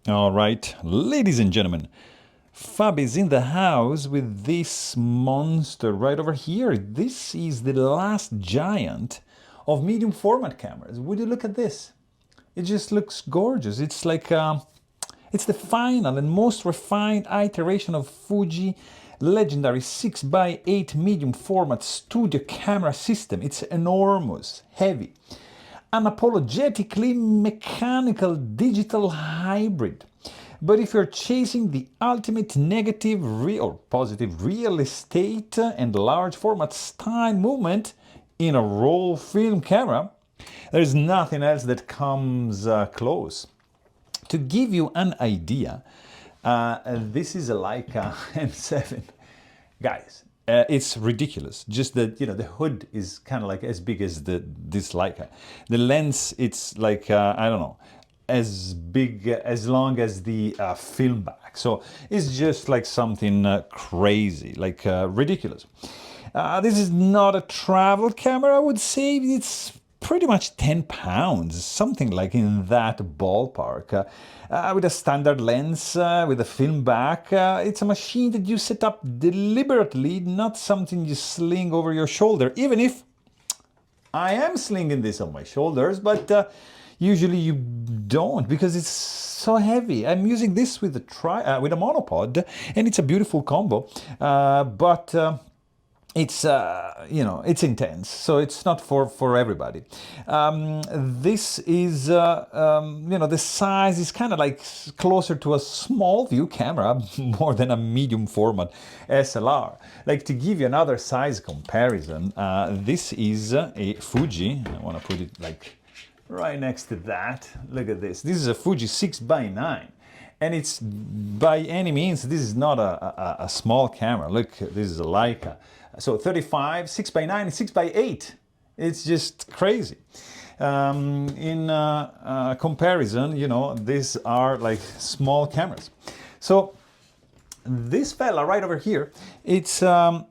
All right, ladies and gentlemen, Fab is in the house with this monster right over here. This is the last giant of medium format cameras. Would you look at this? It just looks gorgeous. It's like, it's the final and most refined iteration of Fuji legendary 6x8 medium format studio camera system. It's enormous, heavy, unapologetically mechanical digital hybrid. But if you're chasing the ultimate negative or positive real estate and large format style movement in a roll film camera, there's nothing else that comes close. To give you an idea, this is a Leica M7. Guys, it's ridiculous. Just that, the hood is kind of like as big as this Leica. The lens, it's like, I don't know, as big, as long as the film back. So it's just like something crazy, like ridiculous. This is not a travel camera, I would say. It's pretty much 10 pounds, something like in that ballpark. With a standard lens, with a film back, it's a machine that you set up deliberately, not something you sling over your shoulder, even if I am slinging this on my shoulders, but usually you don't because it's so heavy. I'm using this with a monopod, and it's a beautiful combo, but it's it's intense, so it's not for everybody. This is the size is kind of like closer to a small view camera more than a medium format SLR. Like, to give you another size comparison, this is a Fuji. I want to put it like right next to that. Look at this. This is a Fuji 6x9. And it's, by any means, this is not a small camera. Look, this is a Leica. So 35, 6x9, 6x8. It's just crazy. In comparison, these are like small cameras. So this fella right over here, it's there's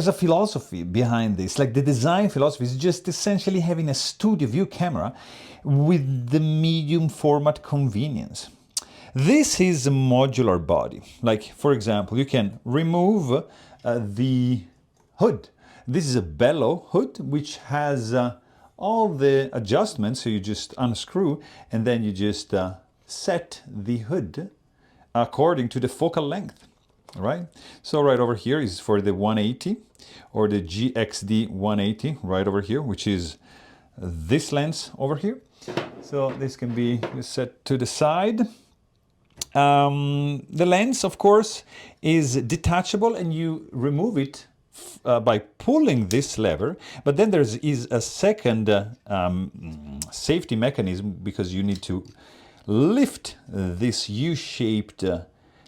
a philosophy behind this. Like, the design philosophy is just essentially having a studio view camera with the medium format convenience. This is a modular body. Like, for example, you can remove the hood. This is a bellow hood, which has all the adjustments. So you just unscrew, and then you just set the hood according to the focal length. Right? So right over here is for the 180, or the GXD 180 right over here, which is this lens over here. So this can be set to the side. The lens, of course, is detachable, and you remove it by pulling this lever. But then there is a second safety mechanism, because you need to lift this U-shaped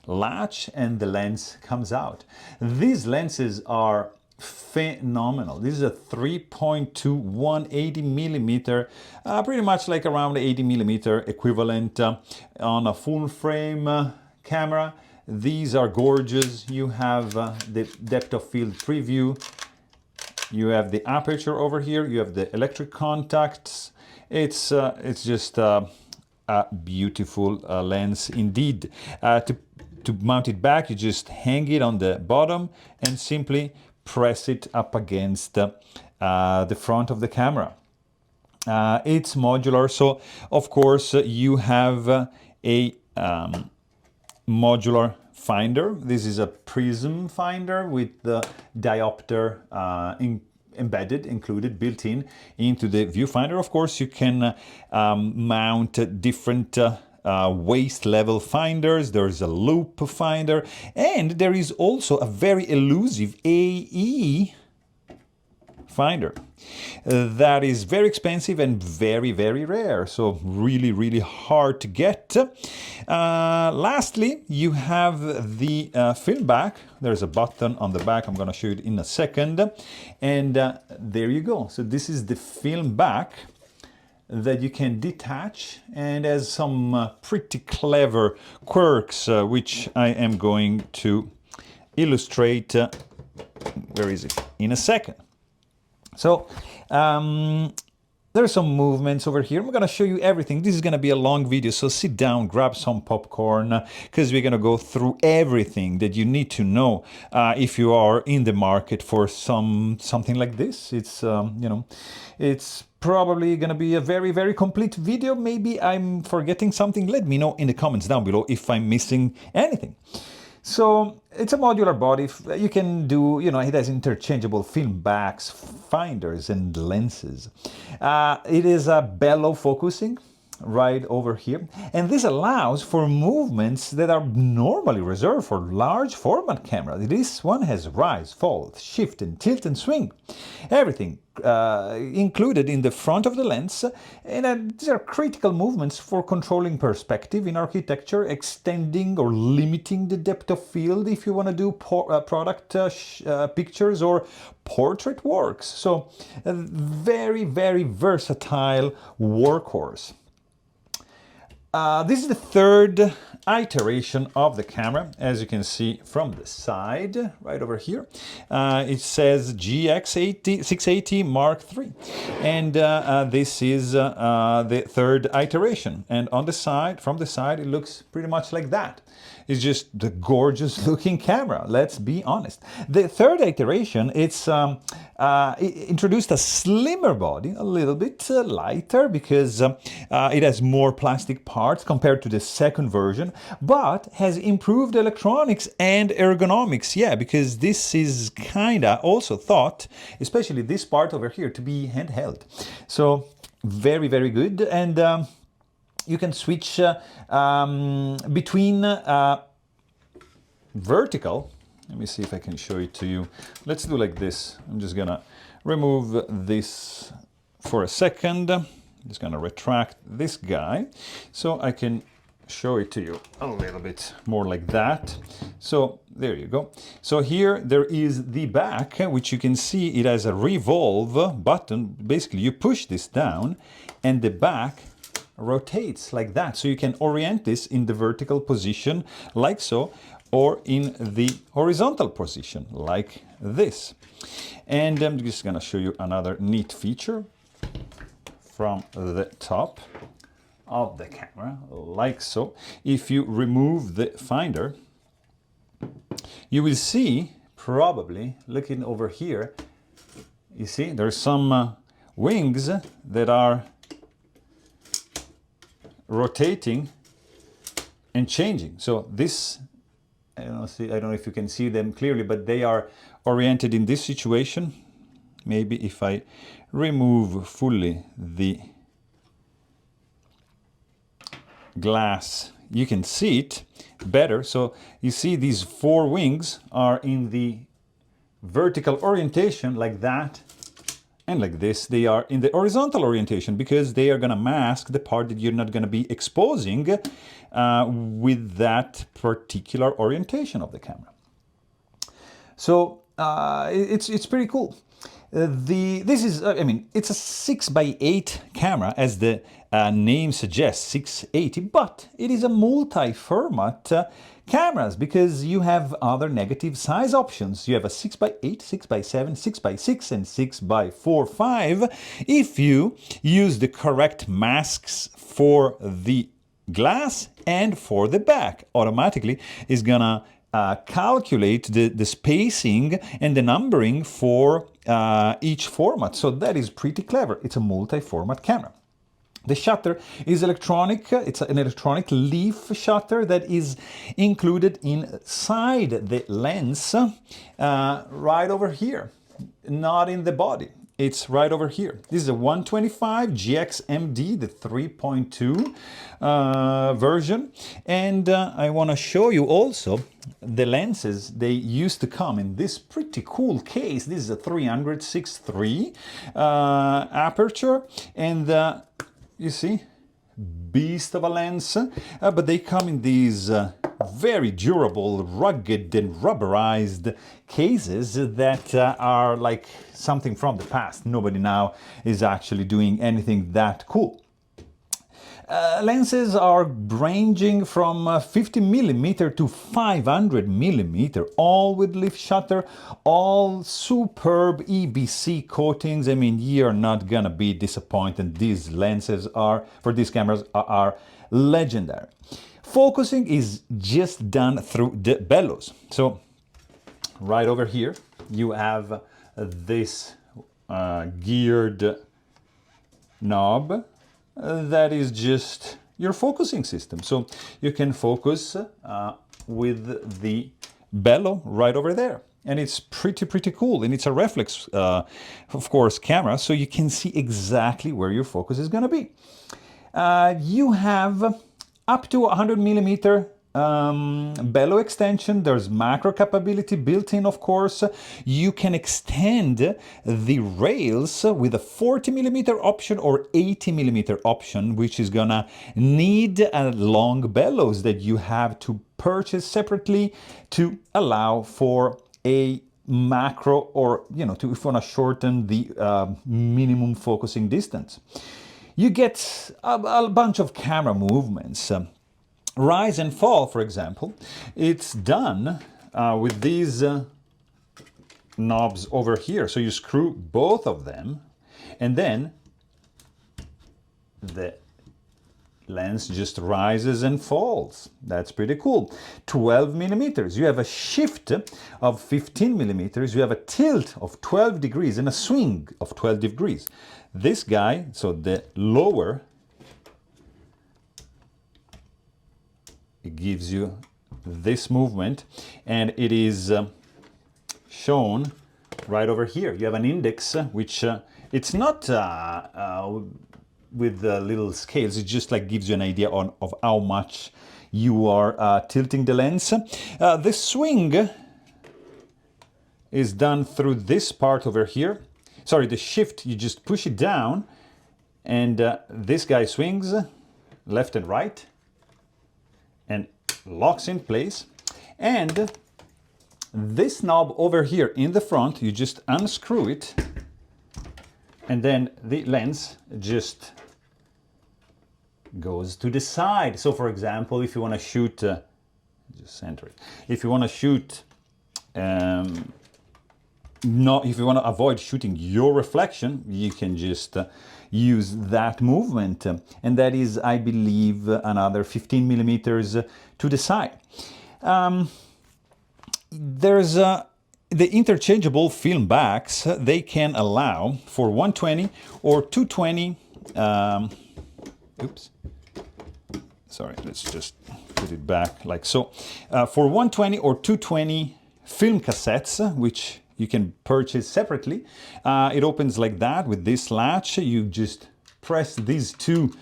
latch, and the lens comes out. These lenses are phenomenal. This is a 3.2 180 millimeter, pretty much like around 80 millimeter equivalent on a full frame camera. These are gorgeous. You have the depth of field preview. You have the aperture over here. You have the electric contacts. It's just a beautiful lens indeed. To mount it back, you just hang it on the bottom and simply press it up against the front of the camera. It's modular, so of course you have a modular finder. This is a prism finder with the diopter included, built in into the viewfinder. Of course, you can mount different waist level finders. There's a loop finder, and there is also a very elusive AE finder that is very expensive and very, very rare, so really, really hard to get. Lastly, you have the film back. There's a button on the back. I'm going to show you in a second, and there you go. So this is the film back that you can detach, and has some pretty clever quirks, which I am going to illustrate, where is it, in a second. So There are some movements over here. I'm going to show you everything. This is going to be a long video, so sit down, grab some popcorn, because we're going to go through everything that you need to know if you are in the market for something like this. It's it's probably going to be a very, very complete video. Maybe I'm forgetting something. Let me know in the comments down below if I'm missing anything. So it's a modular body. You can do, it has interchangeable film backs, finders, and lenses. It is a bellow focusing right over here. And this allows for movements that are normally reserved for large format cameras. This one has rise, fall, shift, and tilt and swing. Everything included in the front of the lens. And these are critical movements for controlling perspective in architecture, extending or limiting the depth of field if you want to do product pictures or portrait works. So a very, very versatile workhorse. This is the third iteration of the camera, as you can see from the side, right over here. It says GX680 Mark III, and this is the third iteration. And on the side, from the side, it looks pretty much like that. It's just the gorgeous looking camera, let's be honest. The third iteration, it introduced a slimmer body, a little bit lighter, because it has more plastic parts compared to the second version, but has improved electronics and ergonomics. Yeah, because this is kinda also thought, especially this part over here, to be handheld. So very, very good. And you can switch between vertical. Let me see if I can show it to you. Let's do like this. I'm just gonna remove this for a second. I'm just gonna retract this guy so I can show it to you a little bit more like that. So there you go. So here there is the back, which you can see it has a revolve button. Basically you push this down and the back rotates like that. So you can orient this in the vertical position like so, or in the horizontal position like this. And I'm just gonna show you another neat feature from the top of the camera, like so. If you remove the finder, you will see, probably looking over here, you see there's some wings that are rotating and changing. So this, I don't know if you can see them clearly, but they are oriented in this situation. Maybe if I remove fully the glass, you can see it better. So you see these four wings are in the vertical orientation like that, and like this they are in the horizontal orientation, because they are going to mask the part that you're not going to be exposing with that particular orientation of the camera. So it's pretty cool. This is, I mean, it's a 6x8 camera, as the name suggests, 680, but it is a multi-format cameras, because you have other negative size options. You have a 6x8, 6x7, 6x6, and 6x4/5. If you use the correct masks for the glass and for the back, automatically is gonna calculate the spacing and the numbering for each format. So that is pretty clever. It's a multi-format camera. The shutter is electronic. It's an electronic leaf shutter that is included inside the lens, right over here, not in the body. It's right over here. This is a 125 GX-MD, the 3.2 version. And I want to show you also the lenses. They used to come in this pretty cool case. This is a 300/6.3 aperture. And you see, beast of a lens, but they come in these very durable, rugged and rubberized cases that are like something from the past. Nobody now is actually doing anything that cool. Lenses are ranging from 50 millimeter to 500 millimeter, all with lift shutter, all superb EBC coatings. I mean, you're not gonna be disappointed. These lenses are, for these cameras, are legendary. Focusing is just done through the bellows. So right over here, you have this geared knob that is just your focusing system. So you can focus with the bellow right over there. And it's pretty cool. And it's a reflex, of course, camera, so you can see exactly where your focus is gonna be. You have up to 100 millimeter bellow extension. There's macro capability built in, of course. You can extend the rails with a 40 millimeter option or 80 millimeter option, which is gonna need a long bellows that you have to purchase separately to allow for a macro, or if you want to shorten the minimum focusing distance. You get a bunch of camera movements. Rise and fall, for example, it's done with these knobs over here. So you screw both of them, and then the lens just rises and falls. That's pretty cool. 12 millimeters. You have a shift of 15 millimeters. You have a tilt of 12 degrees and a swing of 12 degrees. This guy, so the lower, it gives you this movement, and it is shown right over here. You have an index, which it's not with the little scales, it just like gives you an idea of how much you are tilting the lens. The swing is done through this part over here. Sorry, the shift, you just push it down, and this guy swings left and right and locks in place. And this knob over here in the front, you just unscrew it, and then the lens just goes to the side. So for example, if you want to shoot, just center it. If you want to shoot, if you want to avoid shooting your reflection, you can just use that movement. And that is, I believe, another 15 millimeters to the side. There's the interchangeable film backs. They can allow for 120 or 220. Oops. Sorry, let's just put it back like so. For 120 or 220 film cassettes, which you can purchase separately. It opens like that with this latch. You just press these two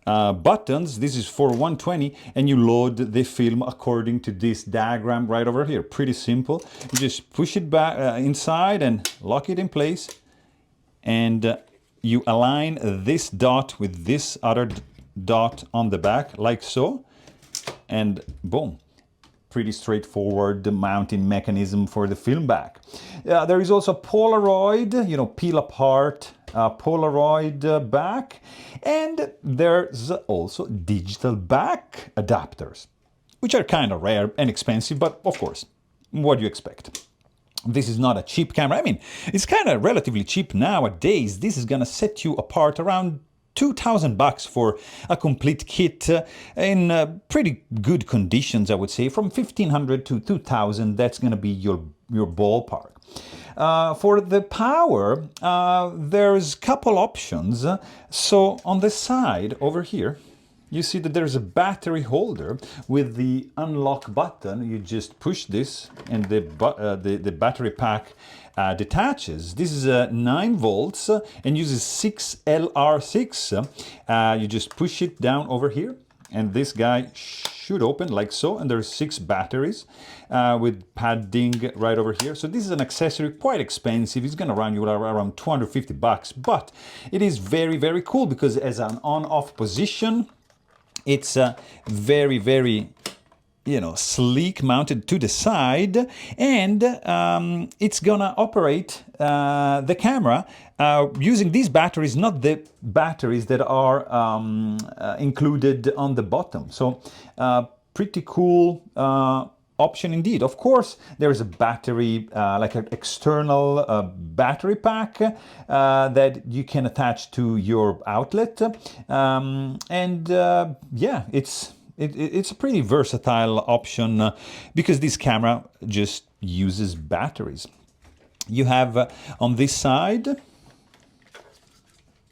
buttons. This is for 120, and you load the film according to this diagram right over here. Pretty simple. You just push it back inside and lock it in place, and you align this dot with this other dot on the back like so, and boom. Pretty straightforward mounting mechanism for the film back. There is also Polaroid, peel apart Polaroid back, and there's also digital back adapters, which are kind of rare and expensive, but of course, what do you expect? This is not a cheap camera. I mean, it's kind of relatively cheap nowadays. This is gonna set you apart around $2,000 for a complete kit in pretty good conditions, I would say. From $1,500 to $2,000, that's going to be your ballpark. For the power, there's a couple options. So on the side over here, you see that there's a battery holder with the unlock button. You just push this, and the battery pack detaches. This is 9 volts and uses 6LR6. You just push it down over here, and this guy should open like so, and there's 6 batteries with padding right over here. So this is an accessory, quite expensive. It's gonna run you around $250, but it is very cool because as an on-off position, it's very sleek, mounted to the side, and it's gonna operate the camera using these batteries, not the batteries that are included on the bottom. So pretty cool option indeed. Of course, there is a battery, like an external battery pack that you can attach to your outlet, yeah, it's a pretty versatile option because this camera just uses batteries. You have on this side,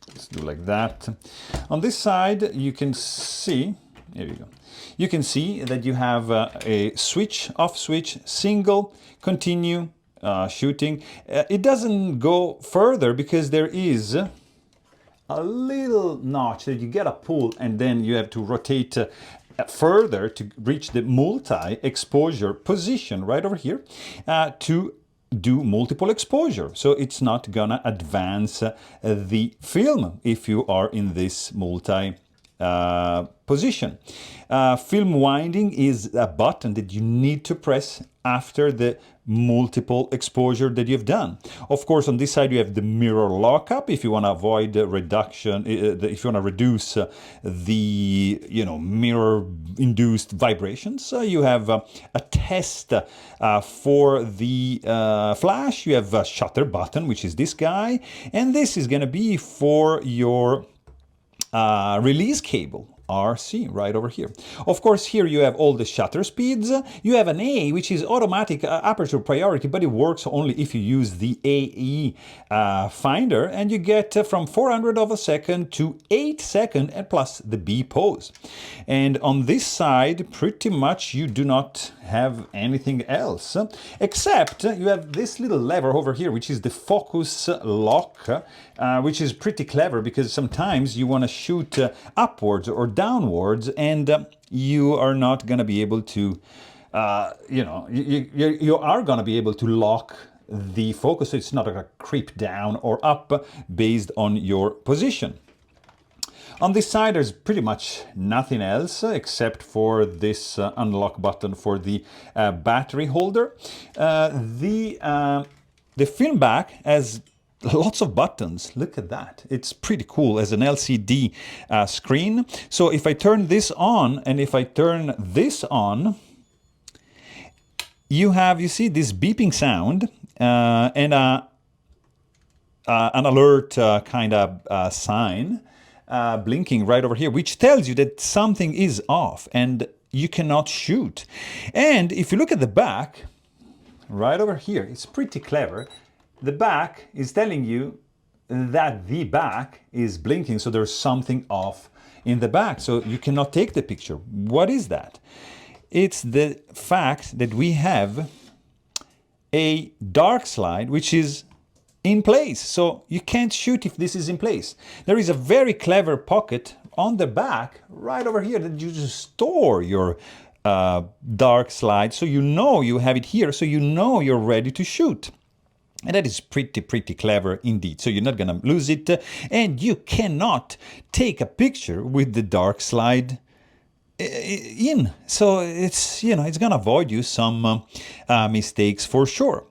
let's do like that. On this side, you can see, there you go. You can see that you have a switch, off switch, single, continue shooting. It doesn't go further because there is a little notch that you gotta pull, and then you have to rotate further to reach the multi-exposure position right over here to do multiple exposure. So it's not gonna advance the film if you are in this multi position. Film winding is a button that you need to press after the multiple exposure that you've done. Of course, on this side you have the mirror lockup if you want to avoid reduction, if you want to reduce the mirror induced vibrations. You have a test for the flash. You have a shutter button, which is this guy, and this is going to be for your release cable, RC, right over here. Of course, here you have all the shutter speeds. You have an A, which is automatic aperture priority, but it works only if you use the AE finder, and you get from 400 of a second to 8 seconds, and plus the B pose. And on this side, pretty much you do not have anything else, except you have this little lever over here, which is the focus lock, which is pretty clever because sometimes you want to shoot upwards or downwards, and you are not going to be able to, you are going to be able to lock the focus, so it's not going to creep down or up based on your position. On this side, there's pretty much nothing else except for this unlock button for the battery holder. The film back has lots of buttons. Look at that. It's pretty cool as an LCD screen. So if I turn this on and if I turn this on, you see this beeping sound and an alert kind of sign blinking right over here, which tells you that something is off and you cannot shoot. And if you look at the back, right over here, it's pretty clever. The back is telling you that the back is blinking, so there's something off in the back, so you cannot take the picture. What is that? It's the fact that we have a dark slide which is in place, so you can't shoot if this is in place. There is a very clever pocket on the back right over here that you just store your dark slide, so you know you have it here, so you know you're ready to shoot. And that is pretty clever indeed. So you're not going to lose it, and you cannot take a picture with the dark slide in. So it's, it's going to avoid you some mistakes for sure.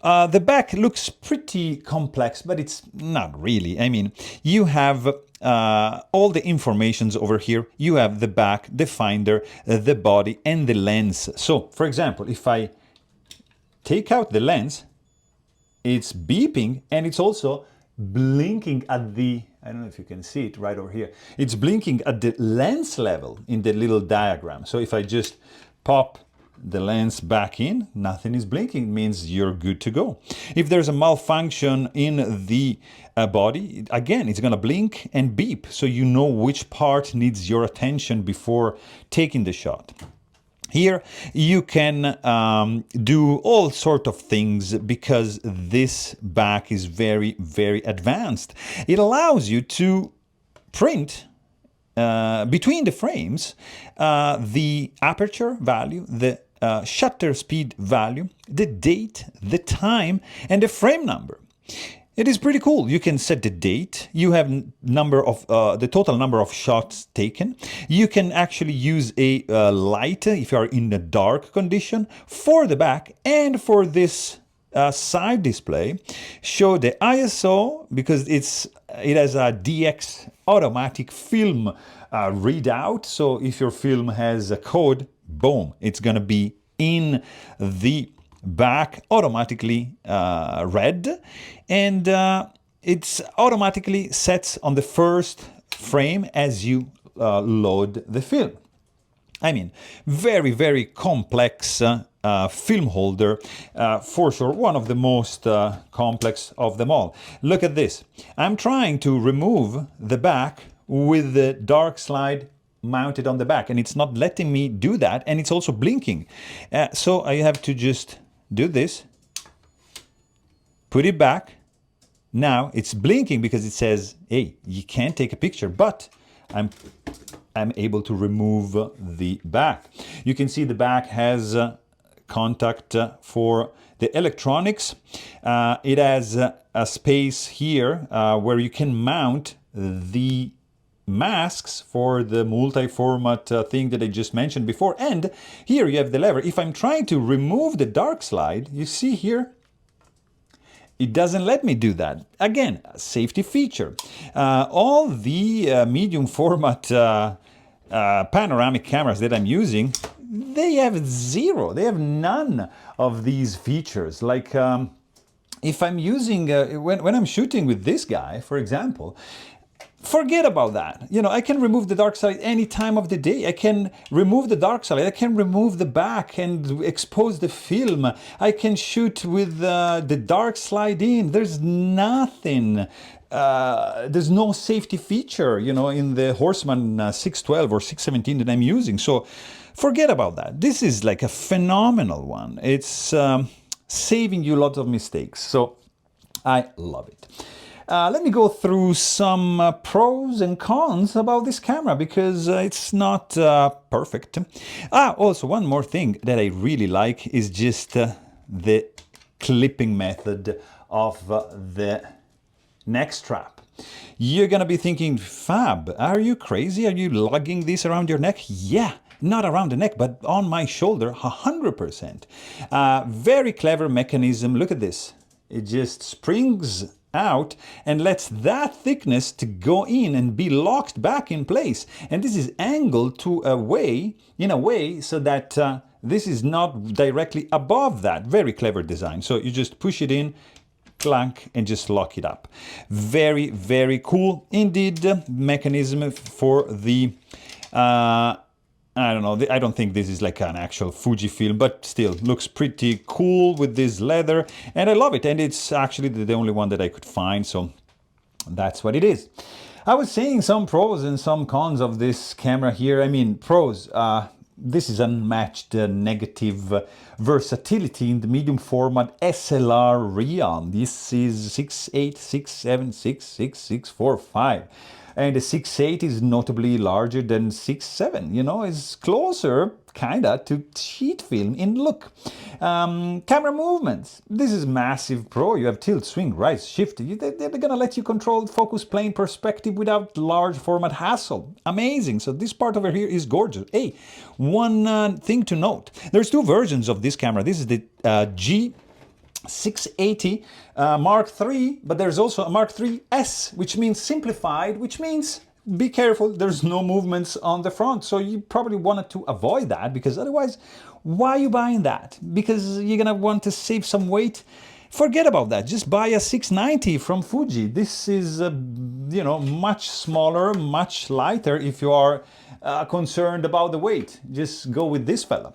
The back looks pretty complex, but it's not really. I mean, you have all the informations over here. You have the back, the finder, the body, and the lens. So, for example, if I take out the lens, it's beeping and it's also blinking at the, I don't know if you can see it right over here. It's blinking at the lens level in the little diagram. So if I just pop the lens back in, nothing is blinking. It means you're good to go. If there's a malfunction in the body, again, it's going to blink and beep, so you know which part needs your attention before taking the shot. Here you can do all sorts of things because this back is very advanced. It allows you to print between the frames the aperture value, the shutter speed value, the date, the time, and the frame number. It is pretty cool. You can set the date. You have the total number of shots taken. You can actually use a light if you are in a dark condition for the back and for this side display. Show the ISO because it has a DX automatic film readout. So if your film has a code, boom, it's gonna be in the back automatically read, and it's automatically sets on the first frame as you load the film. I mean, very, very complex film holder, for sure, one of the most complex of them all. Look at this. I'm trying to remove the back with the dark slide mounted on the back, and it's not letting me do that, and it's also blinking. So I have to just do this, put it back. Now it's blinking because it says, hey, you can't take a picture, but I'm able to remove the back. You can see the back has contact for the electronics. It has a space here where you can mount the masks for the multi-format thing that I just mentioned before, and here you have the lever. If I'm trying to remove the dark slide, you see here, it doesn't let me do that. Again, a safety feature. All the medium format panoramic cameras that I'm using, they have zero, they have none of these features. Like if I'm using, when I'm shooting with this guy, for example, forget about that. You know, I can remove the dark side any time of the day. I can remove the dark side. I can remove the back and expose the film. I can shoot with the dark slide in. There's nothing. There's no safety feature, you know, in the Horseman 612 or 617 that I'm using. So forget about that. This is like a phenomenal one. It's saving you lots of mistakes. So I love it. Let me go through some pros and cons about this camera because it's not perfect. Also, one more thing that I really like is just the clipping method of the neck strap. You're gonna be thinking, Fab, are you crazy? Are you lugging this around your neck? Yeah. Not around the neck, but on my shoulder, 100%. Very clever mechanism. Look at this. It just springs out and lets that thickness to go in and be locked back in place. And this is angled to in a way so that this is not directly above that. Very clever design. So you just push it in, clank, and just lock it up. Very, very cool indeed mechanism for the I don't know, I don't think this is like an actual Fujifilm, but still looks pretty cool with this leather, and I love it, and it's actually the only one that I could find, so that's what it is. I was saying some pros and some cons of this camera here. I mean, pros, this is unmatched negative versatility in the medium format SLR realm. This is 6.8, 6.7, 6.6, 6.4.5. And the 6.8 is notably larger than 6.7, you know, it's closer, kinda, to sheet film in look. Camera movements, this is massive pro. You have tilt, swing, rise, shift. They're gonna let you control focus, plane, perspective without large format hassle. Amazing. So this part over here is gorgeous. Hey, one thing to note, there's two versions of this camera. This is the G680 Mark III, but there's also a Mark III S, which means simplified, which means be careful, there's no movements on the front. So you probably wanted to avoid that, because otherwise, why are you buying that? Because you're gonna want to save some weight? Forget about that. Just buy a 690 from Fuji. This is, you know, much smaller, much lighter if you are concerned about the weight. Just go with this fella.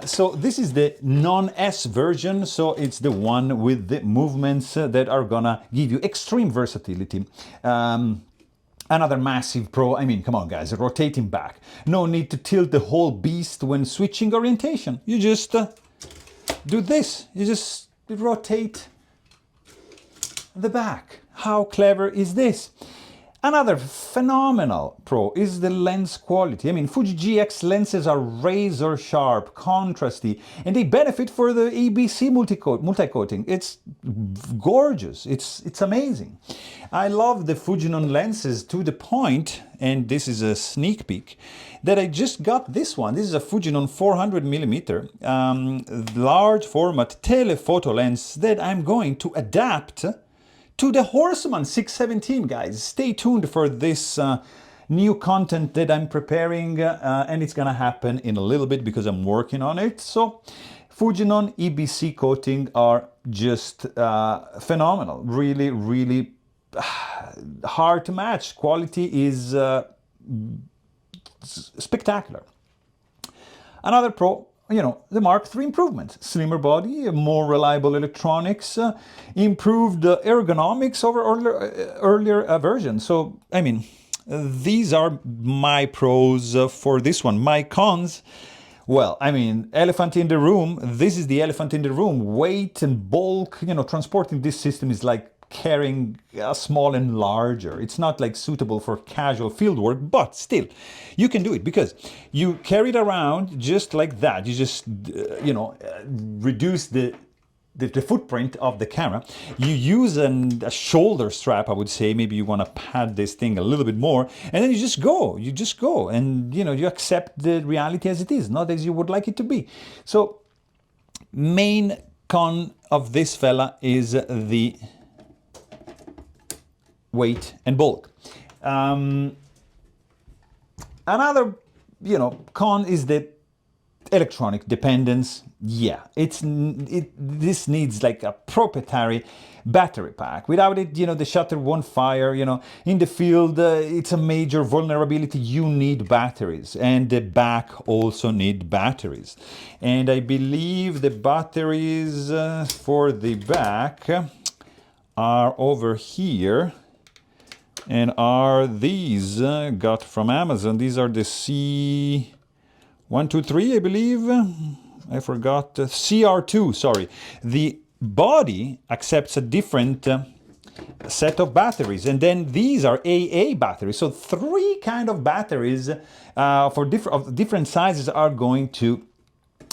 So this is the non-S version, so it's the one with the movements that are gonna give you extreme versatility. Another massive pro, I mean, come on guys, rotating back. No need to tilt the whole beast when switching orientation. You just do this, you just rotate the back. How clever is this? Another phenomenal pro is the lens quality. I mean, Fuji GX lenses are razor sharp, contrasty, and they benefit for the ABC multi-coating. It's gorgeous. It's amazing. I love the Fujinon lenses to the point, and this is a sneak peek, that I just got this one. This is a Fujinon 400mm large format telephoto lens that I'm going to adapt to the Horseman 617, guys. Stay tuned for this new content that I'm preparing, and it's gonna happen in a little bit because I'm working on it. So Fujinon EBC coating are just phenomenal. Really, really hard to match. Quality is spectacular. Another pro, you know, the Mark III improvement. Slimmer body, more reliable electronics, improved ergonomics over earlier versions. So, I mean, these are my pros for this one. My cons, well, I mean, elephant in the room. This is the elephant in the room. Weight and bulk, you know, transporting this system is like carrying a small and larger. It's not like suitable for casual field work, but still, you can do it because you carry it around just like that. You just, you know, reduce the footprint of the camera. You use a shoulder strap, I would say. Maybe you want to pad this thing a little bit more, and then you just go, and you know, you accept the reality as it is, not as you would like it to be. So, main con of this fella is the weight and bulk. Another, you know, con is the electronic dependence. Yeah, this needs like a proprietary battery pack. Without it, you know, the shutter won't fire. You know, in the field, it's a major vulnerability. You need batteries, and the back also need batteries. And I believe the batteries for the back are over here. And are these got from Amazon? These are the C123, I believe. I forgot. CR2, sorry. The body accepts a different set of batteries. And then these are AA batteries. So 3 kind of batteries for different sizes are going to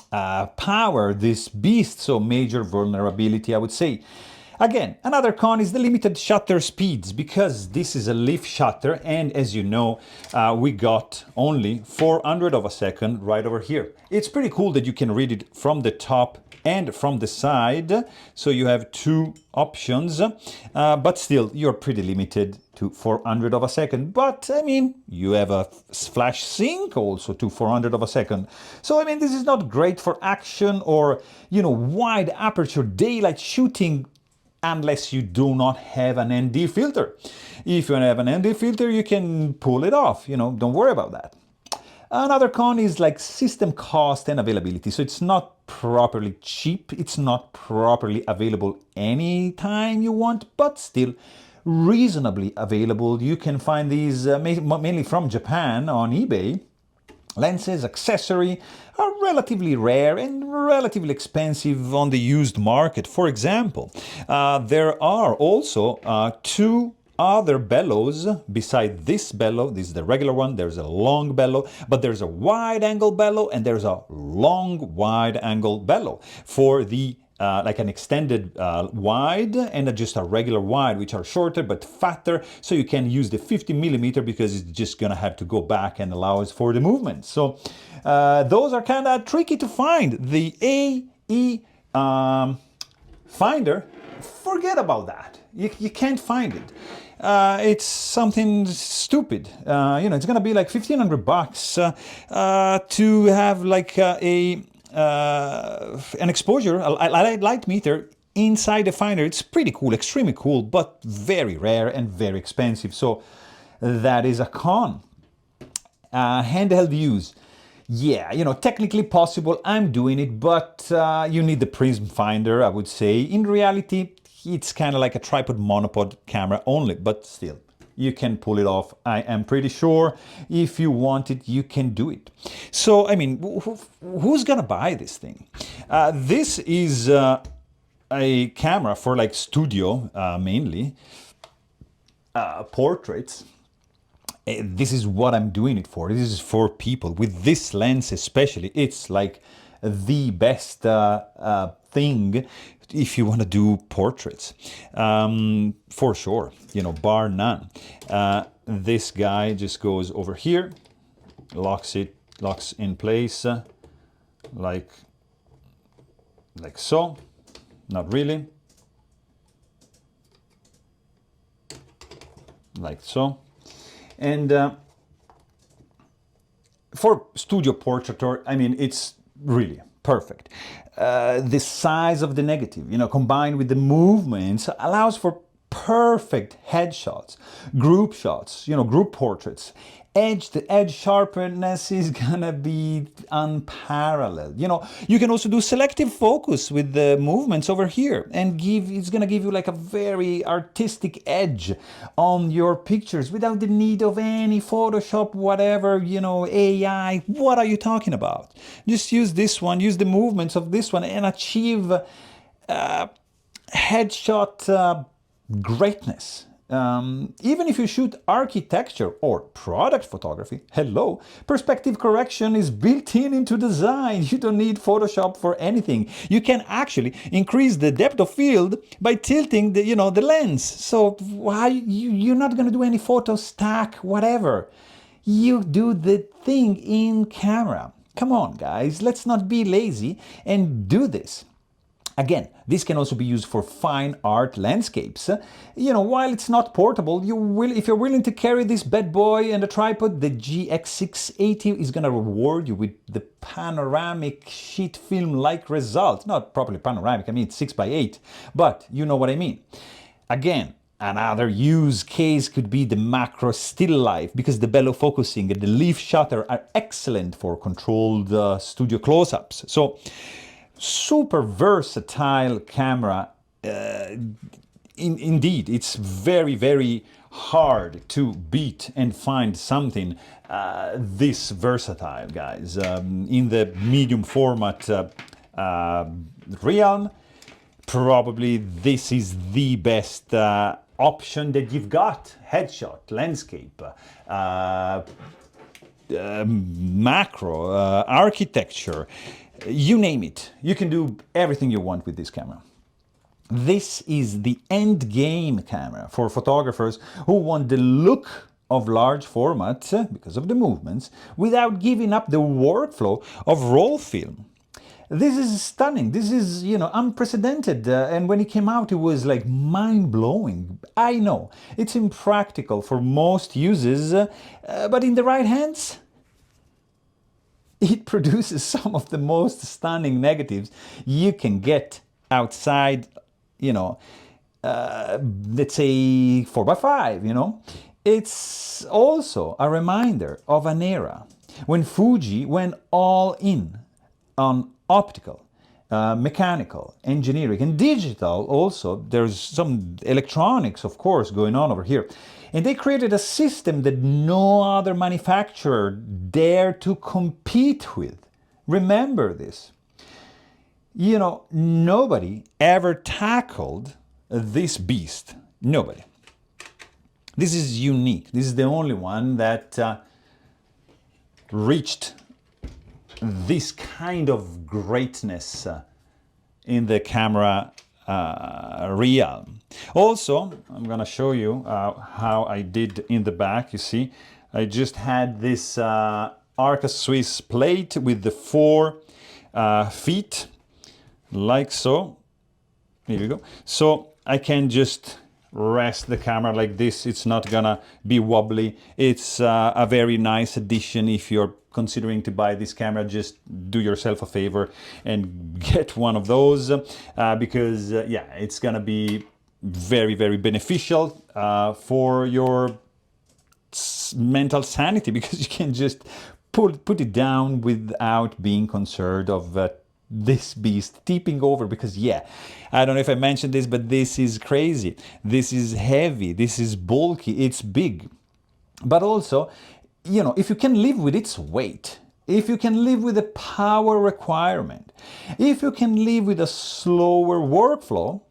power this beast. So major vulnerability, I would say. Again, another con is the limited shutter speeds, because this is a leaf shutter, and as you know, we got only 400 of a second right over here. It's pretty cool that you can read it from the top and from the side, so you have 2 options, but still, you're pretty limited to 400 of a second. But, I mean, you have a flash sync also to 400 of a second. So, I mean, this is not great for action or, you know, wide aperture daylight shooting, unless you do not have an ND filter. If you have an ND filter, you can pull it off, you know, don't worry about that. Another con is like system cost and availability. So it's not properly cheap, it's not properly available anytime you want, but still reasonably available. You can find these mainly from Japan on eBay. Lenses, accessory are relatively rare and relatively expensive on the used market. For example, there are also 2 other bellows beside this bellow. This is the regular one. There's a long bellow, but there's a wide angle bellow and there's a long wide angle bellow for the like an extended wide and just a regular wide, which are shorter but fatter, so you can use the 50mm because it's just gonna have to go back and allows for the movement. So those are kind of tricky to find. The AE finder, forget about that. You can't find it. It's something stupid. You know, it's gonna be like $1,500 to have like an exposure, a light meter inside the finder. It's pretty cool, extremely cool, but very rare and very expensive. So that is a con. Handheld use. Yeah, you know, technically possible. I'm doing it, but you need the prism finder, I would say. In reality, it's kind of like a tripod monopod camera only, but still, you can pull it off. I am pretty sure if you want it, you can do it. So, I mean, who's gonna buy this thing? This is a camera for like studio, mainly, portraits. this is what I'm doing it for. This is for people with this lens, especially. It's like the best thing if you want to do portraits, for sure, you know, bar none. This guy just goes over here, locks in place, like so. Not really, like so. And for studio portrait, I mean, it's really perfect. The size of the negative, you know, combined with the movements, allows for perfect headshots, group shots, you know, group portraits. The edge sharpness is gonna be unparalleled. You know, you can also do selective focus with the movements over here, and it's gonna give you like a very artistic edge on your pictures without the need of any Photoshop, whatever, you know, AI. What are you talking about? Just use this one, use the movements of this one, and achieve headshot greatness. Even if you shoot architecture or product photography, hello, perspective correction is built into design. You don't need Photoshop for anything. You can actually increase the depth of field by tilting the, you know, the lens. So why you're not going to do any photo stack, whatever. You do the thing in camera. Come on, guys, let's not be lazy and do this. Again, this can also be used for fine art landscapes. You know, while it's not portable, if you're willing to carry this bad boy and a tripod, the GX680 is going to reward you with the panoramic sheet film-like result. Not properly panoramic, I mean, it's 6x8, but you know what I mean. Again, another use case could be the macro still life, because the bellow focusing and the leaf shutter are excellent for controlled studio close-ups. So, super versatile camera. Indeed, it's very, very hard to beat and find something this versatile, guys. In the medium format realm, probably this is the best option that you've got. Headshot, landscape, macro, architecture, you name it. You can do everything you want with this camera. This is the end game camera for photographers who want the look of large format because of the movements without giving up the workflow of roll film. This is stunning. This is, you know, unprecedented. And when it came out, it was like mind-blowing. I know it's impractical for most uses, but in the right hands, it produces some of the most stunning negatives you can get outside, you know, let's say 4x5, you know. It's also a reminder of an era when Fuji went all in on optical, mechanical, engineering, and digital also. There's some electronics, of course, going on over here. And they created a system that no other manufacturer dared to compete with. Remember this. You know, nobody ever tackled this beast. Nobody. This is unique. This is the only one that reached this kind of greatness in the camera realm. Also, I'm gonna show you how I did in the back. You see, I just had this Arca Swiss plate with the 4 feet, like so. Here we go. So I can just rest the camera like this. It's not gonna be wobbly. It's a very nice addition. If you're considering to buy this camera, just do yourself a favor and get one of those because yeah, it's gonna be very, very beneficial for your mental sanity, because you can just put it down without being concerned of this beast tipping over. Because yeah, I don't know if I mentioned this, but this is crazy. This is heavy. This is bulky. It's big. But also, you know, if you can live with its weight, if you can live with the power requirement, if you can live with a slower workflow,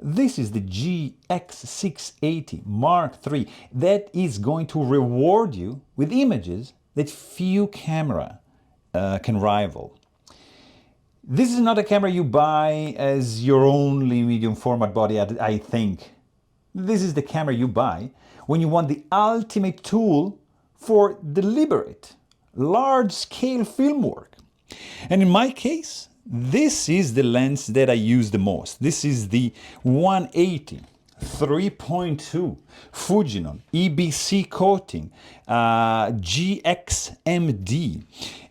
This is the GX680 Mark III that is going to reward you with images that few camera can rival. This is not a camera you buy as your only medium format body, I think. This is the camera you buy when you want the ultimate tool for deliberate, large-scale film work. And in my case, this is the lens that I use the most. This is the 180 3.2 Fujifilm EBC coating GXMD.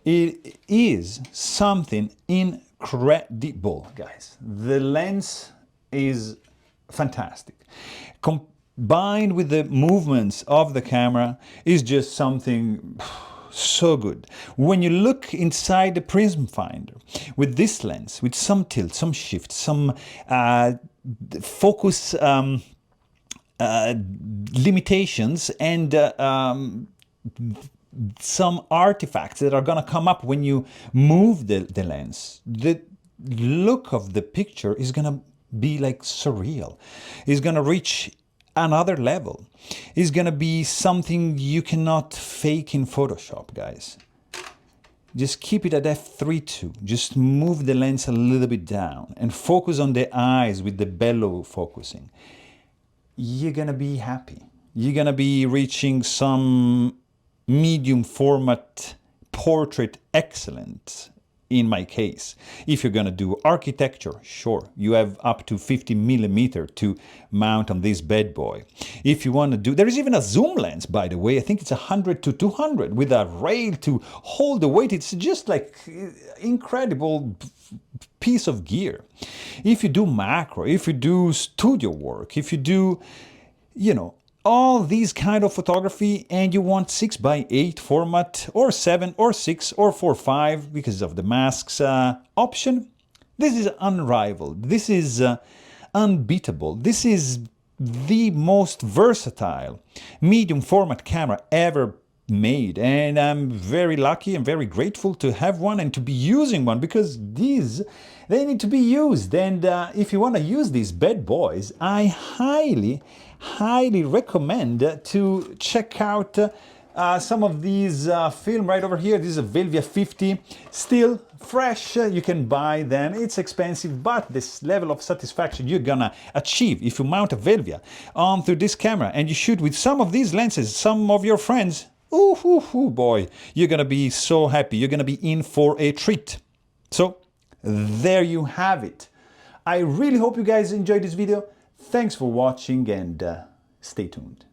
It is something incredible, guys. The lens is fantastic. Combined with the movements of the camera is just something so good. When you look inside the prism finder with this lens, with some tilt, some shift, some focus limitations, and some artifacts that are gonna come up when you move the lens, the look of the picture is gonna be like surreal. It's gonna reach another level. It's gonna be something you cannot fake in Photoshop, guys. Just keep it at f3.2. Just move the lens a little bit down and focus on the eyes with the bellow focusing. You're gonna be happy. You're gonna be reaching some medium format portrait excellence. In my case, if you're gonna do architecture, sure, you have up to 50mm to mount on this bad boy. If you wanna do, there is even a zoom lens, by the way. I think it's 100 to 200 with a rail to hold the weight. It's just like incredible piece of gear. If you do macro, if you do studio work, if you do, you know, all these kind of photography and you want 6x8 format or 7 or 6 or 4:5 because of the masks option, this is unrivaled. This is unbeatable. This is the most versatile medium format camera ever made, and I'm very lucky and very grateful to have one and to be using one, because these, they need to be used. And if you want to use these bad boys, I highly recommend to check out some of these film right over here. This is a Velvia 50, still fresh. You can buy them. It's expensive, but this level of satisfaction you're gonna achieve if you mount a Velvia onto this camera and you shoot with some of these lenses, some of your friends. Ooh, boy, you're gonna be so happy. You're gonna be in for a treat. So there you have it. I really hope you guys enjoyed this video. Thanks for watching and stay tuned.